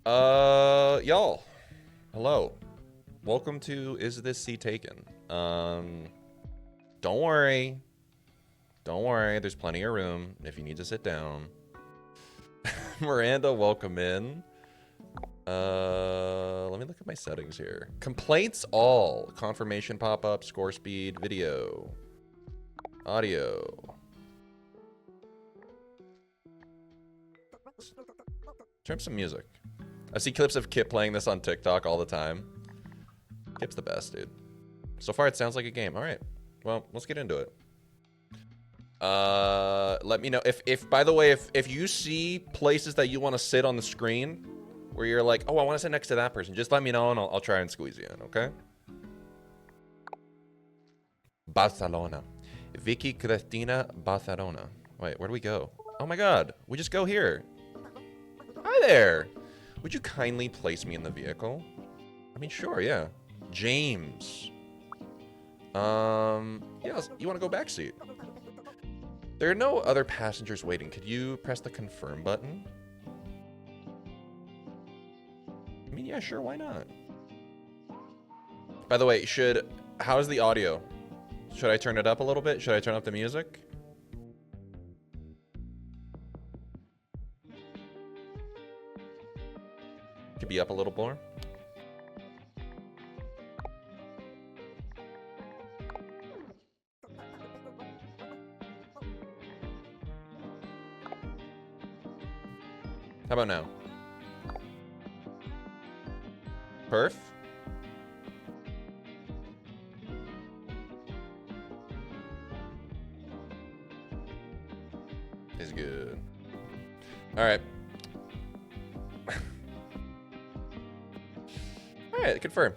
Y'all, hello. Welcome to Is This Seat Taken? Don't worry. Don't worry, there's plenty of room if you need to sit down. Miranda, welcome in. Let me look at my settings here. Complaints all. Confirmation pop-up, score speed, video, audio. Turn up some music. I see clips of Kip playing this on TikTok all the time. Kip's the best, dude. So far, it sounds like a game. All right. Well, let's get into it. Let me know if by the way, if you see places that you want to sit on the screen where you're like, oh, I want to sit next to that person, just let me know and I'll try and squeeze you in, okay? Barcelona. Vicky Cristina Barcelona. Wait, where do we go? Oh my god, we just go here. Hi there. Would you kindly place me in the vehicle? I mean, sure, yeah. James. Yeah, you want to go back seat? There are no other passengers waiting. Could you press the confirm button? I mean, yeah, sure, why not? By the way, how's the audio? Should I turn it up a little bit? Should I turn up the music? Could be up a little more. How about now? Perf? Is good. All right. All right, confirm.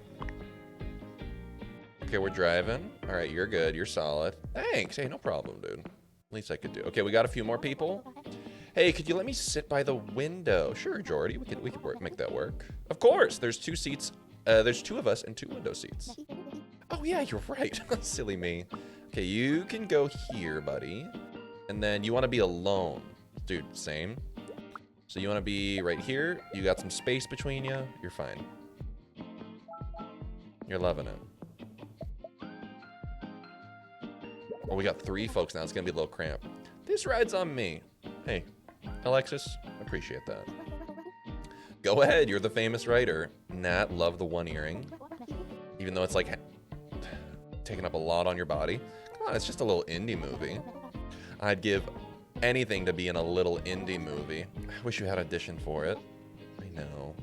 Okay, we're driving. All right, you're good. You're solid. Thanks. Hey, no problem, dude. Least I could do. Okay, we got a few more people. Hey, could you let me sit by the window? Sure, Jordy. We could make that work. Of course. There's two seats. There's two of us and two window seats. Oh yeah, you're right. Silly me. Okay, you can go here, buddy. And then you want to be alone, dude. Same. So you want to be right here. You got some space between you. You're fine. You're loving it. Oh, we got three folks now. It's gonna be a little cramped. This ride's on me. Hey. Alexis, appreciate that. Go ahead, you're the famous writer. Nat, love the one earring. Even though it's like taking up a lot on your body. Come on, it's just a little indie movie. I'd give anything to be in a little indie movie. I wish you had auditioned for it. I know.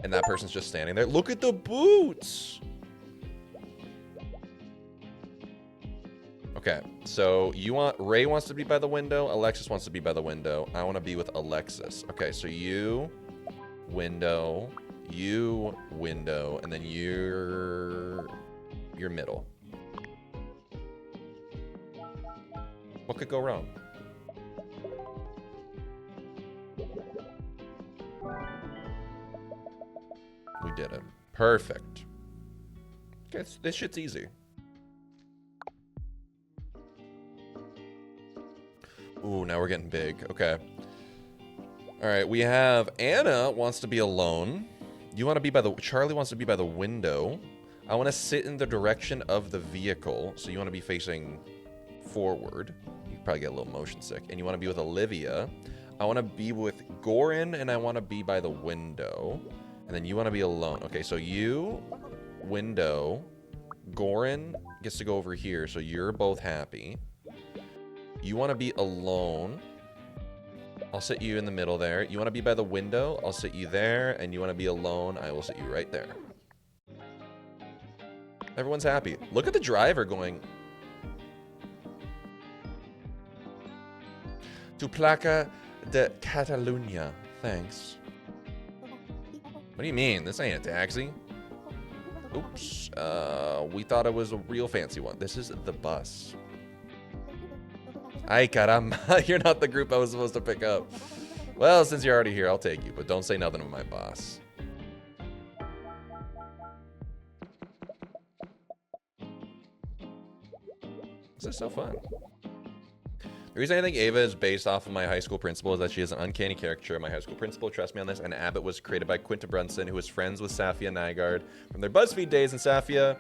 And that person's just standing there. Look at the boots! Okay, so Ray wants to be by the window, Alexis wants to be by the window. I want to be with Alexis. Okay, so you, window, and then you're middle. What could go wrong? We did it. Perfect. Okay, this shit's easy. Ooh, now we're getting big. Okay. All right, we have Anna wants to be alone. You want to be by the... Charlie wants to be by the window. I want to sit in the direction of the vehicle. So you want to be facing forward. You probably get a little motion sick. And you want to be with Olivia. I want to be with Goran, and I want to be by the window. And then you want to be alone. Okay, so you, window, Goran gets to go over here. So you're both happy. You want to be alone. I'll sit you in the middle there. You want to be by the window? I'll sit you there. And you want to be alone? I will sit you right there. Everyone's happy. Look at the driver going. To Placa de Catalunya. Thanks. What do you mean? This ain't a taxi. Oops. We thought it was a real fancy one. This is the bus. Ay, caramba. You're not the group I was supposed to pick up. Well, since you're already here, I'll take you, but don't say nothing to my boss. This is so fun. The reason I think Ava is based off of my high school principal is that she has an uncanny caricature of my high school principal. Trust me on this. And Abbott was created by Quinta Brunson, who was friends with Safia Nygaard from their BuzzFeed days. And Safia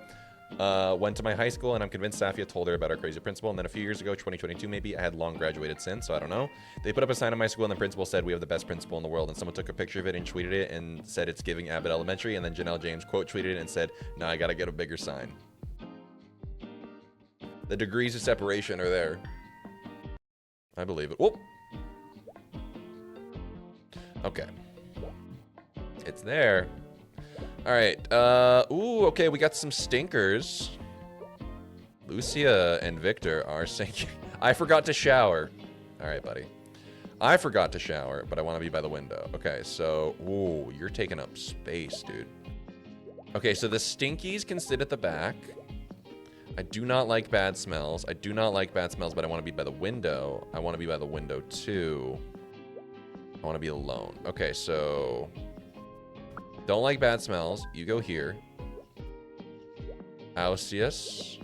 went to my high school, and I'm convinced Safia told her about our crazy principal. And then a few years ago, 2022 maybe, I had long graduated since, so I don't know. They put up a sign in my school, and the principal said, "We have the best principal in the world." And someone took a picture of it and tweeted it and said it's giving Abbott Elementary. And then Janelle James quote tweeted it and said, "Nah, I gotta get a bigger sign." The degrees of separation are there. I believe it. Whoop. Okay. It's there. All right. Ooh, okay. We got some stinkers. Lucia and Victor are sinking. I forgot to shower. All right, buddy. I forgot to shower, but I want to be by the window. Okay, so, ooh, you're taking up space, dude. Okay, so the stinkies can sit at the back. I do not like bad smells. I do not like bad smells, but I want to be by the window. I want to be by the window, too. I want to be alone. Okay, so... Don't like bad smells. You go here. Ausias.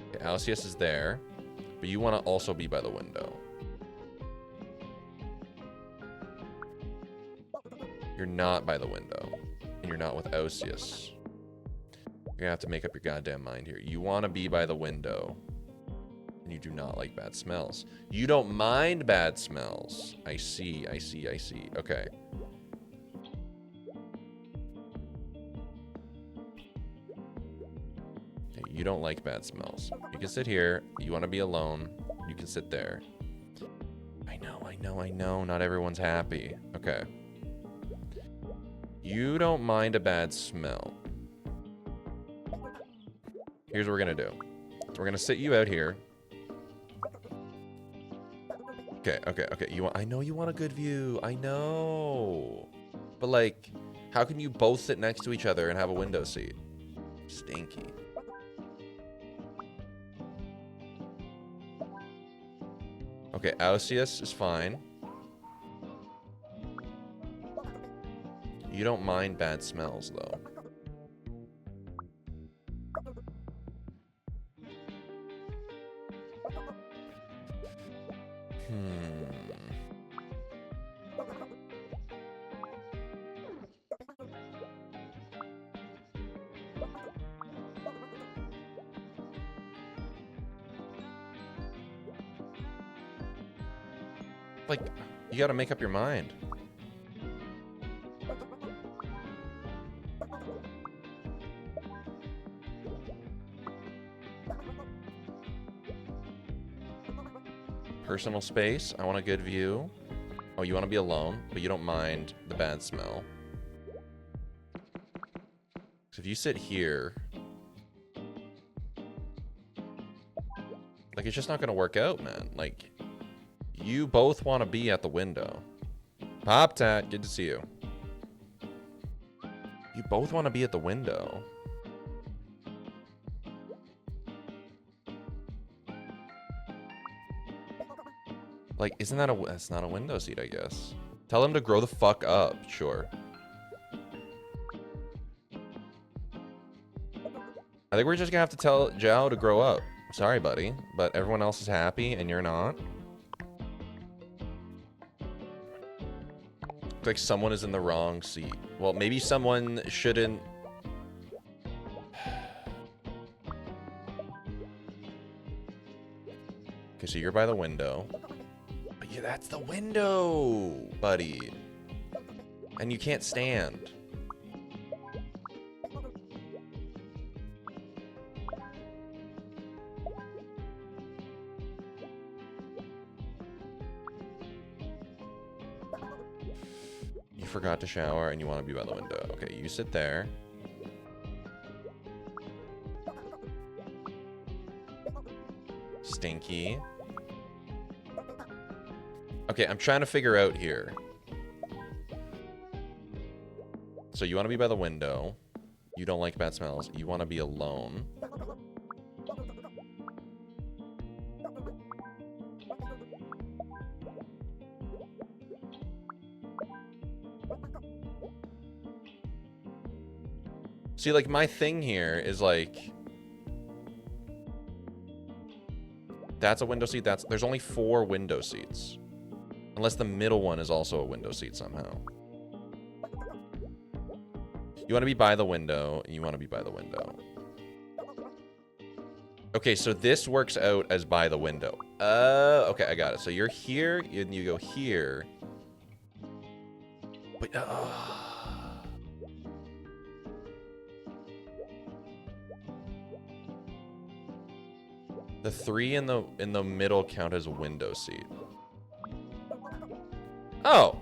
Okay, Ausias is there. But you want to also be by the window. You're not by the window. And you're not with Ausias. You're gonna have to make up your goddamn mind here. You want to be by the window. And you do not like bad smells. You don't mind bad smells. I see, I see, I see. Okay. You don't like bad smells. You can sit here. You want to be alone. You can sit there. I know, I know, I know. Not everyone's happy. Okay. You don't mind a bad smell. Here's what we're going to do. We're going to sit you out here. Okay, okay, okay. I know you want a good view. I know. But, like, how can you both sit next to each other and have a window seat? Stinky. Okay, Ausias is fine. You don't mind bad smells, though. Like, you gotta make up your mind. Personal space. I want a good view. Oh, you want to be alone, but you don't mind the bad smell. So if you sit here, like, it's just not gonna work out, man. Like, you both want to be at the window. Pop Tat, good to see you. You both want to be at the window. Like, isn't that that's not a window seat, I guess. Tell him to grow the fuck up, sure. I think we're just gonna have to tell Zhao to grow up. Sorry, buddy, but everyone else is happy and you're not. Like someone is in the wrong seat. Well, maybe someone shouldn't. Okay, so you're by the window. But yeah, that's the window, buddy. And you can't stand. Forgot to shower and you want to be by the window. Okay, you sit there. Stinky. Okay, I'm trying to figure out here. So you want to be by the window. You don't like bad smells. You want to be alone. See, like, my thing here is, like, That's a window seat. There's only 4 window seats. Unless the middle one is also a window seat somehow. You want to be by the window. You want to be by the window. Okay, so this works out as by the window. Okay, I got it. So you're here, and you go here. But, the 3 in the middle count as a window seat. Oh.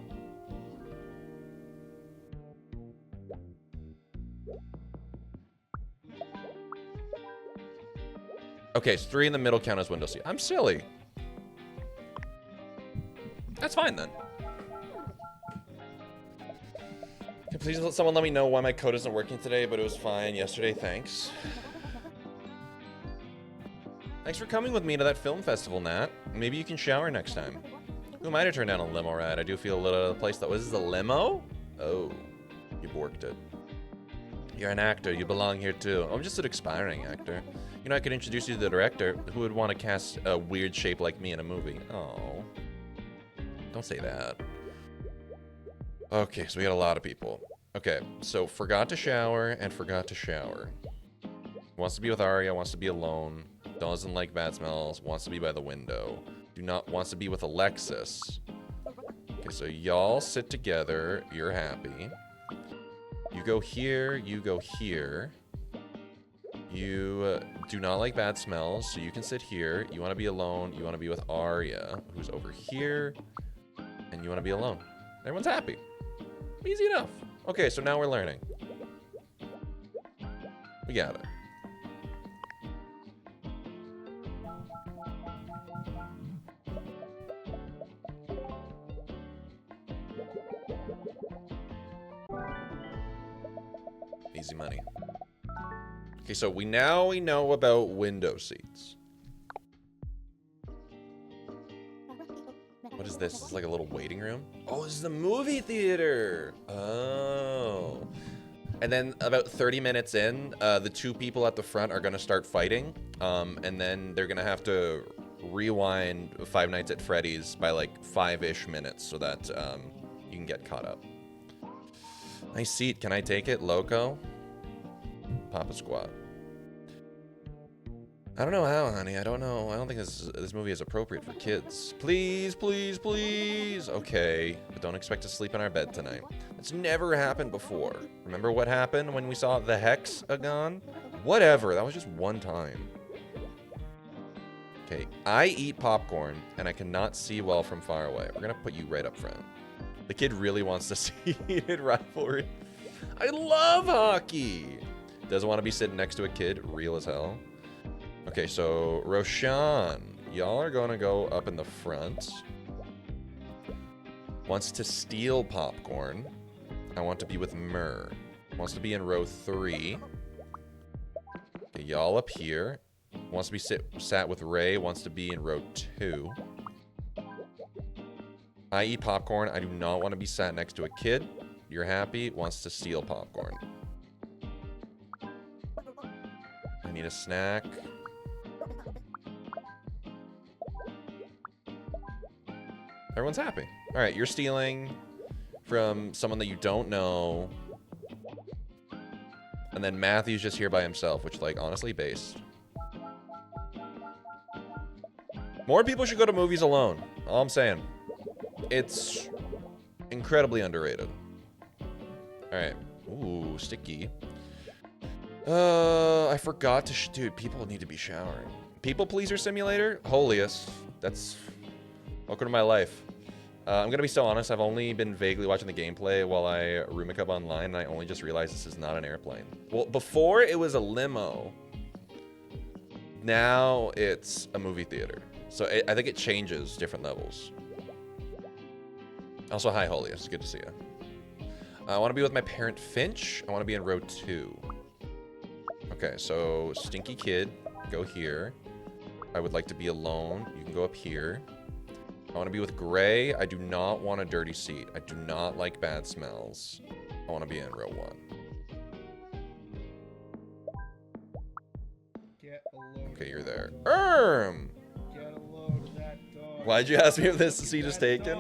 Okay, so 3 in the middle count as window seat. I'm silly. That's fine then. Can please someone let me know why my code isn't working today, but it was fine yesterday. Thanks. Thanks for coming with me to that film festival, Nat. Maybe you can shower next time. Who might have turned down a limo ride? I do feel a little out of the place. That was the limo? Oh, you borked it. You're an actor. You belong here too. I'm just an aspiring actor. You know, I could introduce you to the director who would want to cast a weird shape like me in a movie. Oh, don't say that. Okay, so we got a lot of people. Okay, so forgot to shower and forgot to shower. Wants to be with Arya, wants to be alone. Doesn't like bad smells, wants to be by the window. Wants to be with Alexis. Okay, so y'all sit together. You're happy. You go here, you go here. You do not like bad smells, so you can sit here. You want to be alone. You want to be with Arya, who's over here. And you want to be alone. Everyone's happy. Easy enough. Okay, so now we're learning. We got it. Easy money. Okay, so we know about window seats. What is this? This is like a little waiting room? Oh, this is the movie theater! Oh. And then about 30 minutes in, the 2 people at the front are gonna start fighting. And then they're gonna have to rewind Five Nights at Freddy's by like 5-ish minutes so that you can get caught up. Nice seat. Can I take it? Loco? Papa Squat. I don't know how, honey. I don't know. I don't think this movie is appropriate for kids. Please, please, please. Okay, but don't expect to sleep in our bed tonight. It's never happened before. Remember what happened when we saw the Hexagon? Whatever. That was just one time. Okay, I eat popcorn, and I cannot see well from far away. We're gonna put you right up front. The kid really wants to see heated rivalry. I love hockey. Doesn't want to be sitting next to a kid. Real as hell. Okay, so Roshan, y'all are gonna go up in the front. Wants to steal popcorn. I want to be with Myrrh. Wants to be in row 3. Okay, y'all up here. Wants to be sat with Ray. Wants to be in row 2. I eat popcorn. I do not want to be sat next to a kid. You're happy. Wants to steal popcorn. I need a snack. Everyone's happy. All right, you're stealing from someone that you don't know. And then Matthew's just here by himself, which, like, honestly, based. More people should go to movies alone. All I'm saying. It's incredibly underrated. All right. Ooh, sticky. I forgot to... Dude, people need to be showering. People Pleaser Simulator? Holiest. That's... Welcome to my life. I'm gonna be so honest, I've only been vaguely watching the gameplay while I Rumicub online, and I only just realized this is not an airplane. Well, before it was a limo. Now it's a movie theater. So I think it changes different levels. Also, hi, Holiest. It's good to see you. I want to be with my parent, Finch. I want to be in row 2. Okay, so Stinky Kid, go here. I would like to be alone. You can go up here. I want to be with Gray. I do not want a dirty seat. I do not like bad smells. I want to be in row 1. Get alone. Okay, you're there. Get Why'd you ask me if this seat is taken?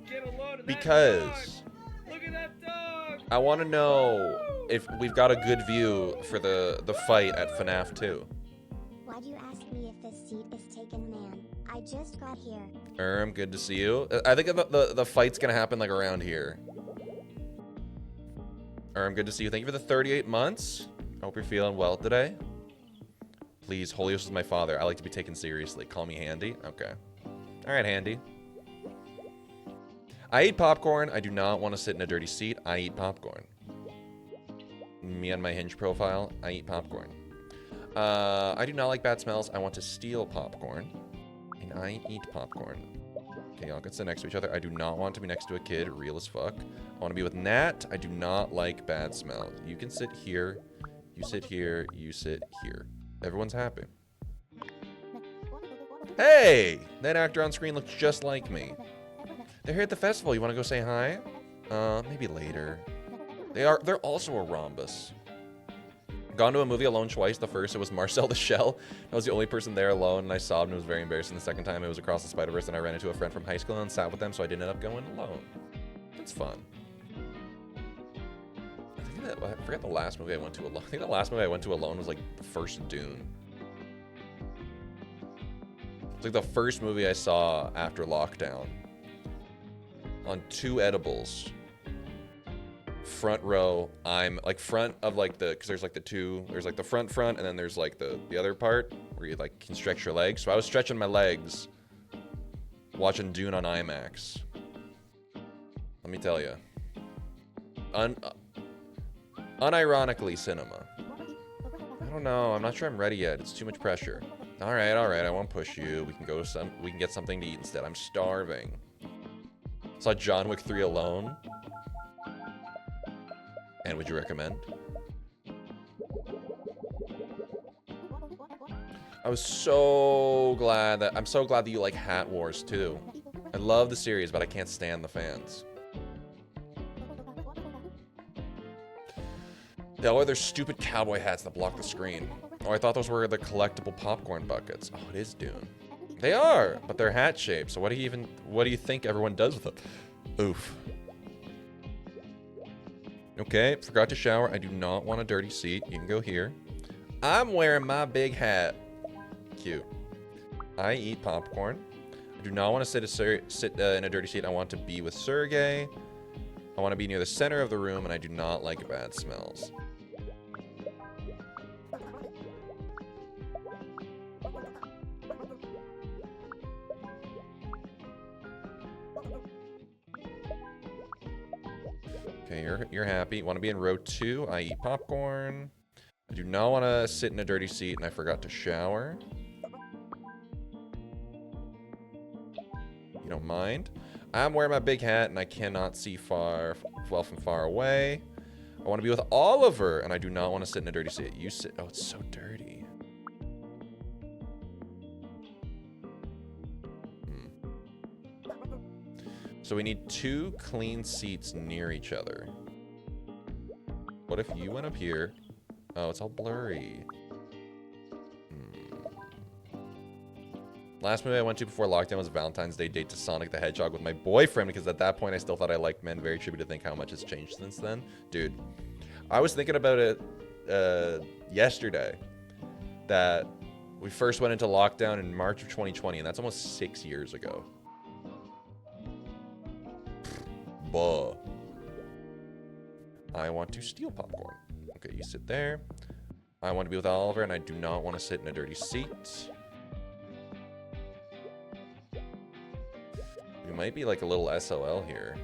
Get a load of that Because dog. Look at that dog. I want to know if we've got a good view for the fight at FNAF 2. Why'd you ask me if this seat is taken, man? I just got here. Good to see you. I think the fight's gonna happen like around here. Good to see you. Thank you for the 38 months. I hope you're feeling well today. Please, Holios is my father. I like to be taken seriously. Call me Handy. Okay. All right, Handy. I eat popcorn. I do not want to sit in a dirty seat. I eat popcorn. Me on my Hinge profile. I eat popcorn. I do not like bad smells. I want to steal popcorn. And I eat popcorn. Okay, y'all can sit next to each other. I do not want to be next to a kid. Real as fuck. I want to be with Nat. I do not like bad smells. You can sit here. You sit here. You sit here. Everyone's happy. Hey! That actor on screen looks just like me. They're here at the festival. You want to go say hi? Maybe later. They're also a rhombus. Gone to a movie alone twice. The first, it was Marcel the Shell. I was the only person there alone, and I sobbed, and it was very embarrassing. The second time, it was Across the Spider-Verse, and I ran into a friend from high school and sat with them, so I didn't end up going alone. That's fun. I forgot the last movie I went to alone. I think the last movie I went to alone was like the first Dune. It's like the first movie I saw after lockdown. On 2 edibles. Front row. I'm like front of like because there's like there's like the front, and then there's like the other part where you like can stretch your legs. So I was stretching my legs watching Dune on IMAX. Let me tell you. Unironically cinema. I don't know. I'm not sure I'm ready yet. It's too much pressure. All right. I won't push you. We can get something to eat instead. I'm starving. Saw John Wick 3 alone. And would you recommend? I'm so glad that you like Hat Wars too. I love the series, but I can't stand the fans. The other stupid cowboy hats that block the screen. Oh, I thought those were the collectible popcorn buckets. Oh, it is Dune. They are, but they're hat shaped. So what do you think everyone does with them? Oof. Okay, forgot to shower. I do not want a dirty seat. You can go here. I'm wearing my big hat. Cute. I eat popcorn. I do not want to sit in a dirty seat. I want to be with Sergey. I want to be near the center of the room, and I do not like bad smells. Okay, you're happy. Want to be in row 2? I eat popcorn. I do not want to sit in a dirty seat, and I forgot to shower. You don't mind? I'm wearing my big hat, and I cannot see well from far away. I want to be with Oliver, and I do not want to sit in a dirty seat. You sit. Oh, it's so dirty. So we need 2 clean seats near each other. What if you went up here? Oh, it's all blurry. Last movie I went to before lockdown was a Valentine's Day date to Sonic the Hedgehog with my boyfriend, because at that point I still thought I liked men. Very trippy to think how much has changed since then. Dude, I was thinking about it yesterday, that we first went into lockdown in March of 2020, and that's almost 6 years ago. Buh. I want to steal popcorn. Okay, you sit there. I want to be with Oliver, and I do not want to sit in a dirty seat. We might be like a little SOL here.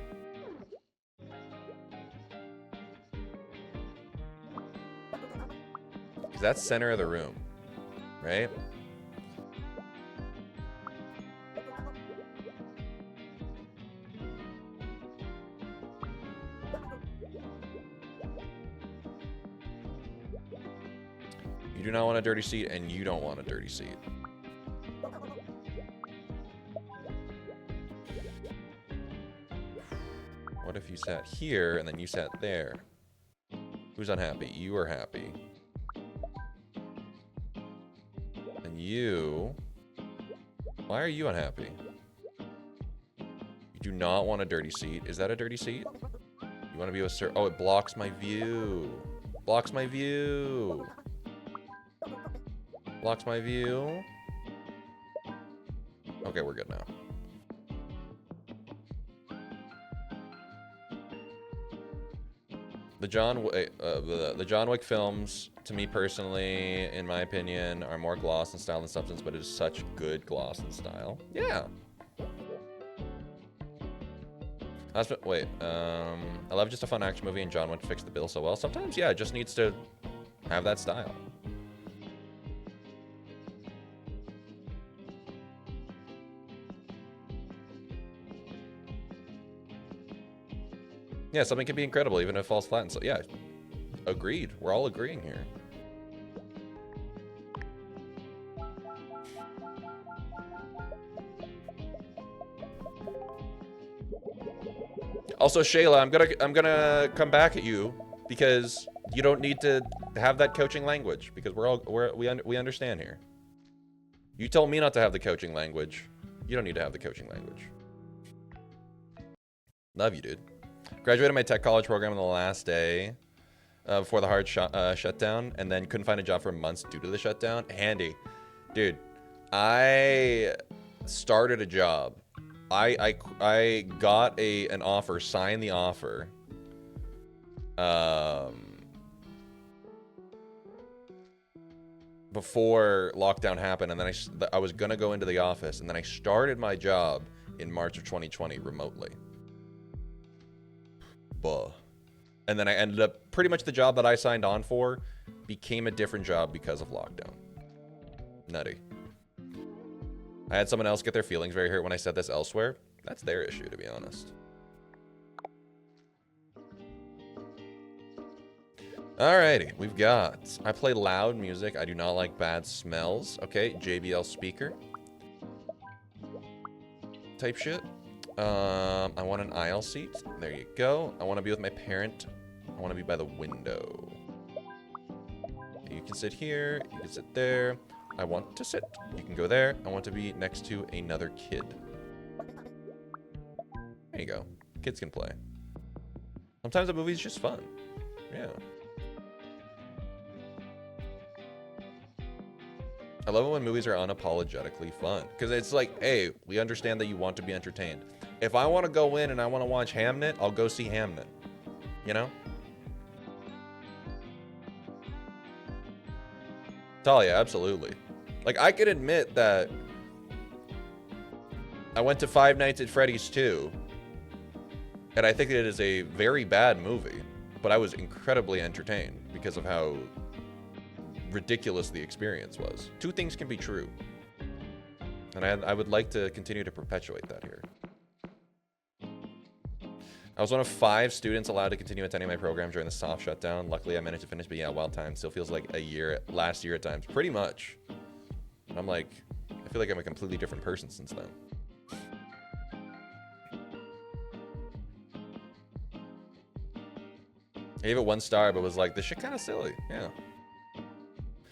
Because that's center of the room, right? You do not want a dirty seat, and you don't want a dirty seat. What if you sat here, and then you sat there? Who's unhappy? You are happy. And you... Why are you unhappy? do not want a dirty seat. Is that a dirty seat? You want to be with Sir? Oh, it blocks my view. Blocks my view. Blocks my view. Okay, we're good now. The John Wick films, to me personally, in my opinion, are more gloss and style than substance, but it is such good gloss and style. Yeah. Wait, I love just a fun action movie, and John Wick fixed the bill so well. Sometimes, yeah, it just needs to have that style. Yeah, something can be incredible even if it falls flat. And so, yeah, agreed. We're all agreeing here. Also, Shayla, I'm gonna come back at you because you don't need to have that coaching language because we understand here. You told me not to have the coaching language. You don't need to have the coaching language. Love you, dude. Graduated my tech college program on the last day before the hard shutdown, and then couldn't find a job for months due to the shutdown. Handy. Dude, I started a job. I got an offer, signed the offer. Before lockdown happened, and then I was gonna go into the office, and then I started my job in March of 2020 remotely. And then I ended up, pretty much the job that I signed on for became a different job because of lockdown. Nutty. I had someone else get their feelings very hurt when I said this elsewhere. That's their issue, to be honest. Alrighty, we've got, I play loud music. I do not like bad smells. Okay, JBL speaker. Type shit. I want an aisle seat. There you go. I want to be with my parent. I want to be by the window. You can sit here. You can sit there. I want to sit. You can go there. I want to be next to another kid. There you go. Kids can play. Sometimes a movie's just fun. Yeah. I love it when movies are unapologetically fun. Because it's like, hey, we understand that you want to be entertained. If I want to go in and I want to watch Hamnet, I'll go see Hamnet. You know? Talia, absolutely. Like, I can admit that I went to Five Nights at Freddy's 2, and I think it is a very bad movie, but I was incredibly entertained because of how ridiculous the experience was. Two things can be true. And I would like to continue to perpetuate that here. I was one of 5 students allowed to continue attending my program during the soft shutdown. Luckily, I managed to finish, but yeah, wild time. Still feels like last year at times. Pretty much. And I'm like, I feel like I'm a completely different person since then. I gave it 1 star, but was like, this shit kind of silly. Yeah.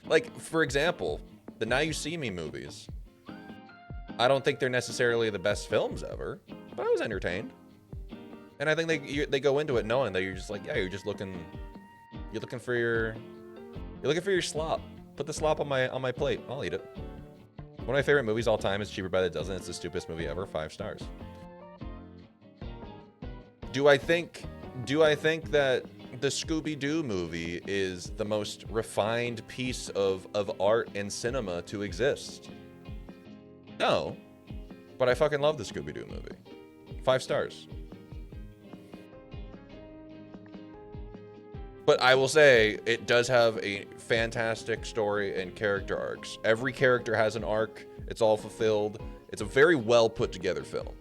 Like, for example, the Now You See Me movies. I don't think they're necessarily the best films ever, but I was entertained. And I think they go into it knowing that you're just like, yeah, you're looking for your slop. Put the slop on my plate. I'll eat it. One of my favorite movies all time is Cheaper by the Dozen. It's the stupidest movie ever. 5 stars. Do I think that the Scooby-Doo movie is the most refined piece of art and cinema to exist? No. But I fucking love the Scooby-Doo movie. 5 stars. But I will say, it does have a fantastic story and character arcs. Every character has an arc. It's all fulfilled. It's a very well put together film.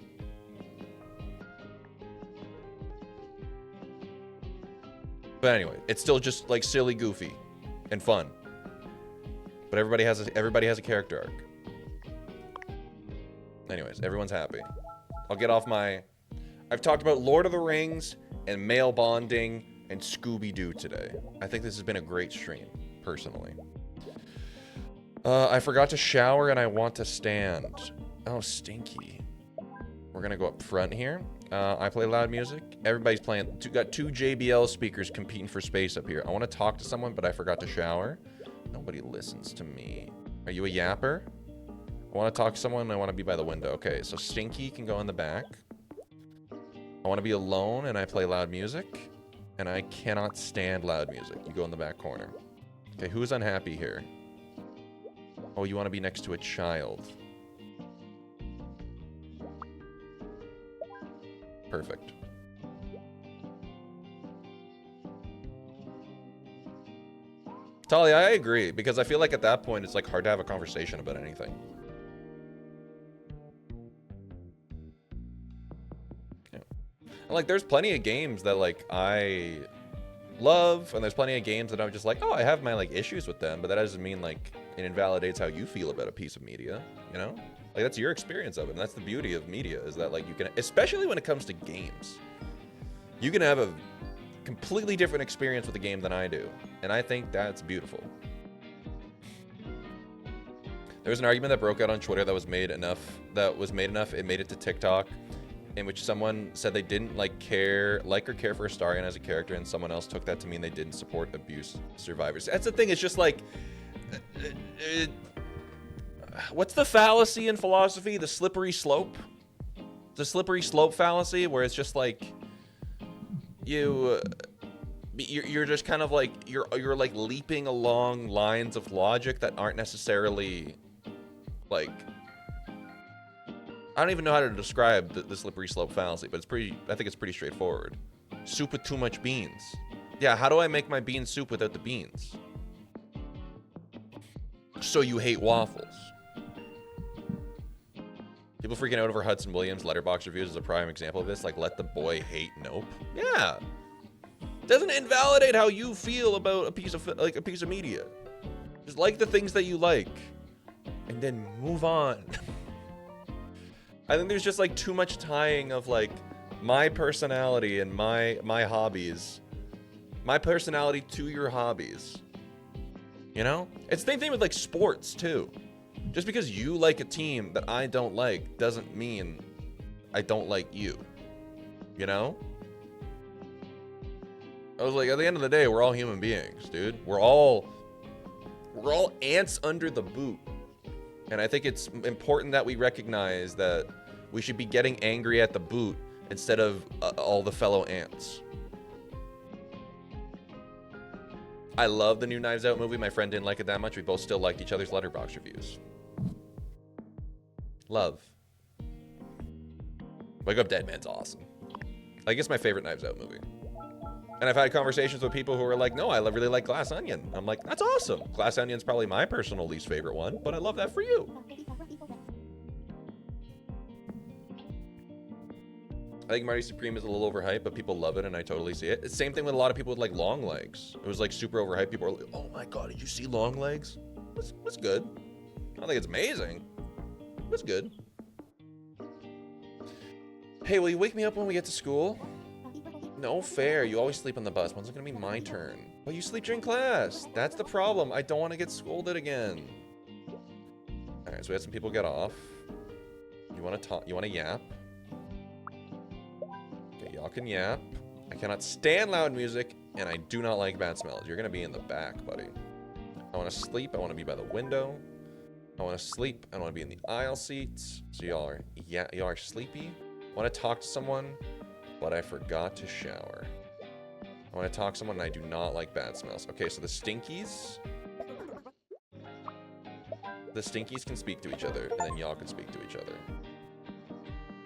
But anyway, it's still just like silly, goofy, and fun. But everybody has a character arc. Anyways, everyone's happy. I'll get off my... I've talked about Lord of the Rings and male bonding and Scooby-Doo today. I think this has been a great stream, personally. I forgot to shower and I want to stand. Oh, stinky. We're We're gonna go up front here. I play loud music. Everybody's playing. Got two JBL speakers competing for space up here. I want to talk to someone, but I forgot to shower. Nobody listens to me. Are you a yapper? I want to talk to someone. I want to be by the window. Okay, so Stinky can go in the back. I want to be alone, and I play loud music. And I cannot stand loud music. You go in the back corner. Okay, who's unhappy here? Oh, you want to be next to a child. Perfect. Talia, I agree, because I feel like at that point it's like hard to have a conversation about anything. Yeah. And like there's plenty of games that like I love, and there's plenty of games that I'm just like, oh, I have my like issues with them, but that doesn't mean like it invalidates how you feel about a piece of media, you know? Like that's your experience of it, and that's the beauty of media, is that like you can, especially when it comes to games, you can have a completely different experience with a game than I do, and I think that's beautiful. There was an argument that broke out on Twitter that was made enough, it made it to TikTok, in which someone said they didn't like or care for Astarion as a character, and someone else took that to mean they didn't support abuse survivors. That's the thing, it's just like, what's the fallacy in philosophy? The slippery slope? The slippery slope fallacy, where it's just like you're just kind of like you're like leaping along lines of logic that aren't necessarily like, I don't even know how to describe the slippery slope fallacy, but I think it's pretty straightforward. Soup with too much beans. Yeah, how do I make my bean soup without the beans? So you hate waffles. People freaking out over Hudson Williams' Letterboxd reviews is a prime example of this. Like, let the boy hate Nope. Yeah. Doesn't invalidate how you feel about a piece of media. Just like the things that you like, and then move on. I think there's just like too much tying of like my personality and my hobbies, my personality to your hobbies. You know? It's the same thing with like sports too. Just because you like a team that I don't like doesn't mean I don't like you. You know? I was like, at the end of the day, we're all human beings, dude. We're all ants under the boot. And I think it's important that we recognize that we should be getting angry at the boot instead of all the fellow ants. I love the new Knives Out movie. My friend didn't like it that much. We both still liked each other's Letterboxd reviews. Love. Wake Up Dead Man's awesome. I guess my favorite Knives Out movie. And I've had conversations with people who are like, no, I really like Glass Onion. I'm like, that's awesome. Glass Onion's probably my personal least favorite one, but I love that for you. I think Marty Supreme is a little overhyped, but people love it, and I totally see it. It's the same thing with a lot of people with like Long Legs. It was like super overhyped. People are like, oh my god, did you see Long Legs? It's good. I don't think it's amazing. It's good. Hey, will you wake me up when we get to school? No fair. You always sleep on the bus. When's it gonna be my turn? Well, you sleep during class. That's the problem. I don't want to get scolded again. All right, so we had some people get off. You want to talk? You want to yap? Okay, y'all can yap. I cannot stand loud music, and I do not like bad smells. You're gonna be in the back, buddy. I want to sleep. I want to be by the window. I want to sleep. I don't want to be in the aisle seats. So y'all are sleepy. I want to talk to someone, but I forgot to shower. I want to talk to someone, and I do not like bad smells. Okay, so the Stinkies can speak to each other, and then y'all can speak to each other.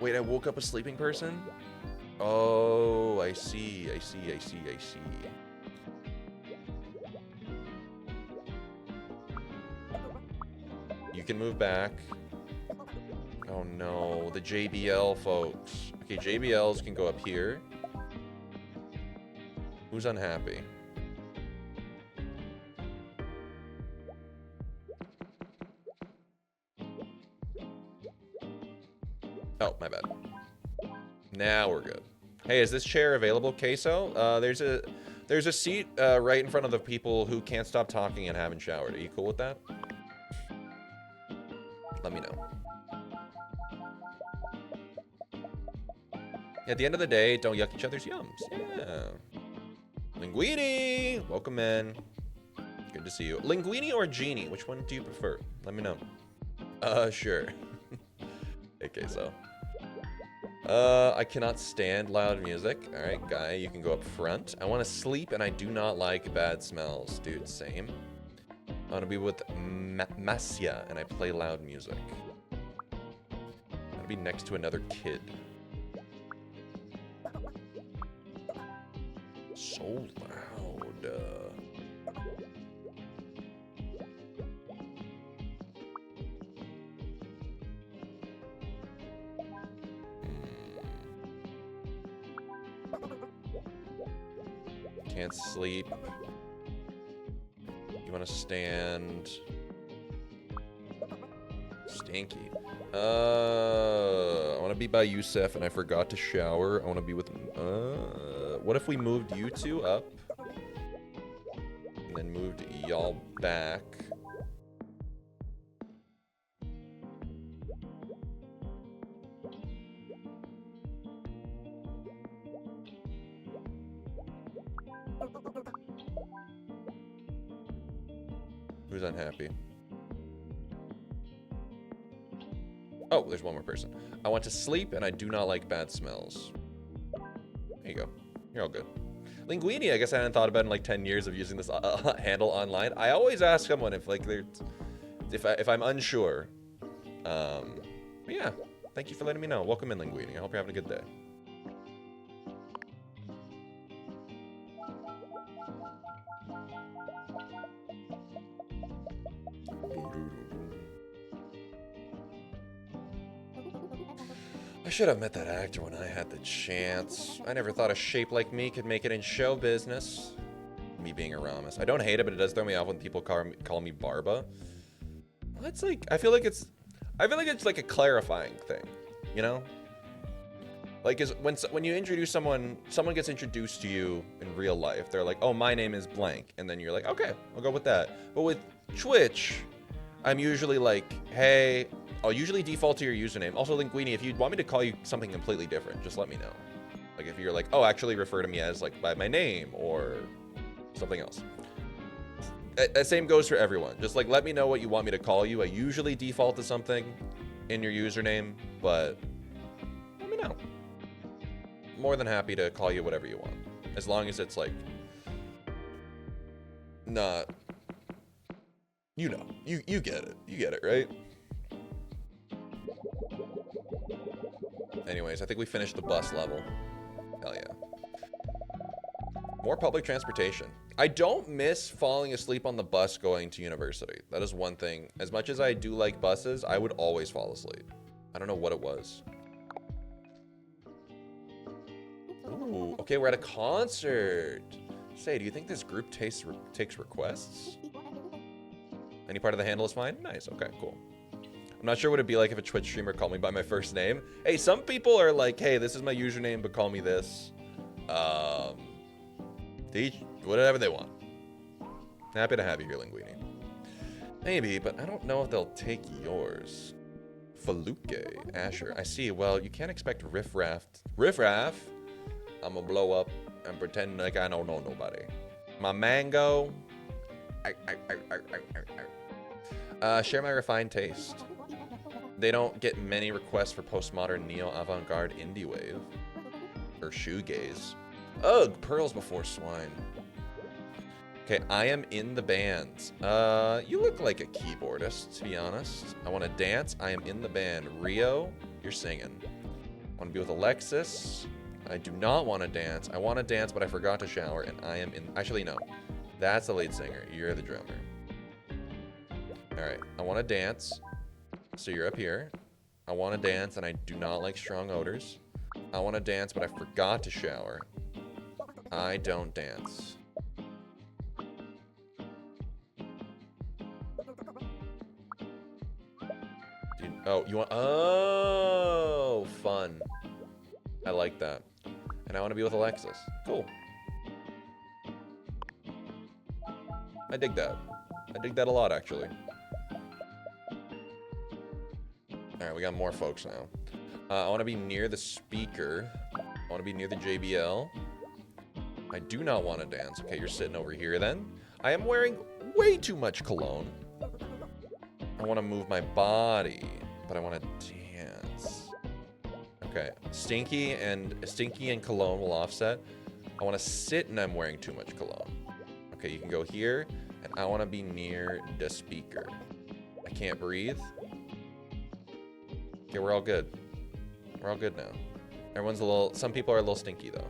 Wait, I woke up a sleeping person? Oh, I see. You can move back. Oh no, the JBL folks. Okay, JBLs can go up here. Who's unhappy? Oh, my bad. Now we're good. Hey, is this chair available, Queso? There's a seat right in front of the people who can't stop talking and haven't showered. Are you cool with that? Let me know. At the end of the day, don't yuck each other's yums. Yeah. Linguini, welcome in. Good to see you. Linguini or Genie? Which one do you prefer? Let me know. Sure. Okay, so. I cannot stand loud music. All right, Guy, you can go up front. I want to sleep, and I do not like bad smells. Dude, same. I want to be with Masya, and I play loud music. I want to be next to another kid. So loud. Can't sleep. You want to stand? Stinky. I want to be by Yusef, and I forgot to shower. I want to be with. What if we moved you two up, and then moved y'all back? Who's unhappy? Oh, there's one more person. I want to sleep, and I do not like bad smells. There you go. You're all good. Linguini, I guess I hadn't thought about in like 10 years of using this handle online. I always ask someone if like they're, if I'm unsure. But yeah, thank you for letting me know. Welcome in, Linguini. I hope you're having a good day. I should have met that actor when I had the chance. I never thought a shape like me could make it in show business. Me being a Ramis. I don't hate it, but it does throw me off when people call me Barba. It's like, I feel like it's like a clarifying thing, you know? Like, when you introduce someone gets introduced to you in real life. They're like, oh, my name is blank. And then you're like, okay, I'll go with that. But with Twitch, I'm usually like, hey, I'll usually default to your username. Also, Linguini, if you want me to call you something completely different, just let me know. Like, if you're like, oh, actually refer to me as, like, by my name or something else. That same goes for everyone. Just, like, let me know what you want me to call you. I usually default to something in your username, but let me know. More than happy to call you whatever you want. As long as it's, like, not... You know. You get it. You get it, right? Anyways, I think we finished the bus level. Hell yeah. More public transportation. I don't miss falling asleep on the bus going to university. That is one thing. As much as I do like buses, I would always fall asleep. I don't know what it was. Ooh, okay, we're at a concert. Say, do you think this group takes requests? Any part of the handle is fine? Nice, okay, cool. I'm not sure what it'd be like if a Twitch streamer called me by my first name. Hey, some people are like, hey, this is my username, but call me this. Whatever they want. Happy to have you here, Linguini. Maybe, but I don't know if they'll take yours. Faluke, Asher. I see. Well, you can't expect riffraff. Riffraff? I'm gonna blow up and pretend like I don't know nobody. My mango. Share my refined taste. They don't get many requests for postmodern neo avant-garde indie wave. Or shoegaze. Ugh, pearls before swine. Okay, I am in the band. You look like a keyboardist, to be honest. I want to dance. I am in the band. Rio, you're singing. I want to be with Alexis. I do not want to dance. I want to dance, but I forgot to shower, and I am in... Actually, no. That's the lead singer. You're the drummer. All right, I want to dance. So you're up here. I want to dance, and I do not like strong odors. I want to dance, but I forgot to shower. I don't dance. Dude, oh, you want... Oh, fun. I like that. And I want to be with Alexis. Cool. I dig that. I dig that a lot, actually. All right, we got more folks now. I want to be near the speaker. want to be near the JBL. I do not want to dance. Okay, you're sitting over here then. I am wearing way too much cologne. I want to move my body, but I want to dance. Okay, Stinky and cologne will offset. I want to sit and I'm wearing too much cologne. Okay, you can go here, and I want to be near the speaker. I can't breathe. Okay, we're all good. We're all good now. Everyone's a little, some people are a little stinky though.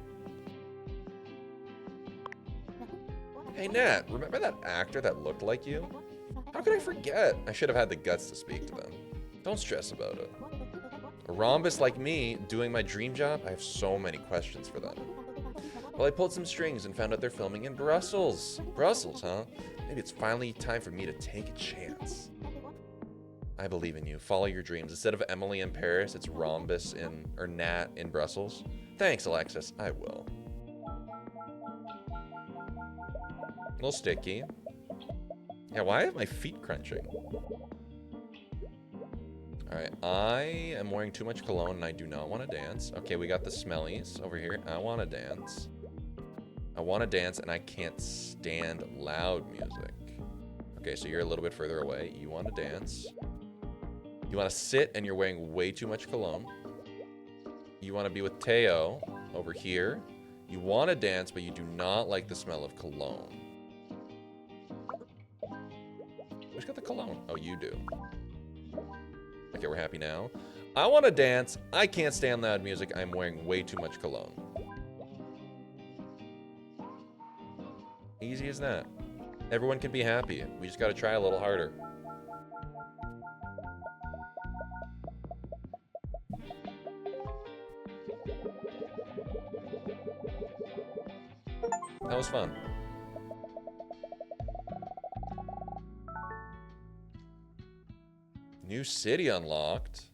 Hey Nat, remember that actor that looked like you? How could I forget? I should have had the guts to speak to them. Don't stress about it. A rhombus like me, doing my dream job, I have so many questions for them. Well, I pulled some strings and found out they're filming in Brussels. Brussels, huh? Maybe it's finally time for me to take a chance. I believe in you. Follow your dreams. Instead of Emily in Paris, it's Rhombus or Nat in Brussels. Thanks, Alexis. I will. A little sticky. Yeah, why are my feet crunching? Alright, I am wearing too much cologne and I do not want to dance. Okay, we got the smellies over here. I want to dance. I want to dance and I can't stand loud music. Okay, so you're a little bit further away. You want to dance. You want to sit and you're wearing way too much cologne. You want to be with Teo over here. You want to dance, but you do not like the smell of cologne. Who's got the cologne? Oh, you do. Okay, we're happy now. I want to dance. I can't stand loud music. I'm wearing way too much cologne. Easy as that. Everyone can be happy. We just got to try a little harder. That was fun. New city unlocked.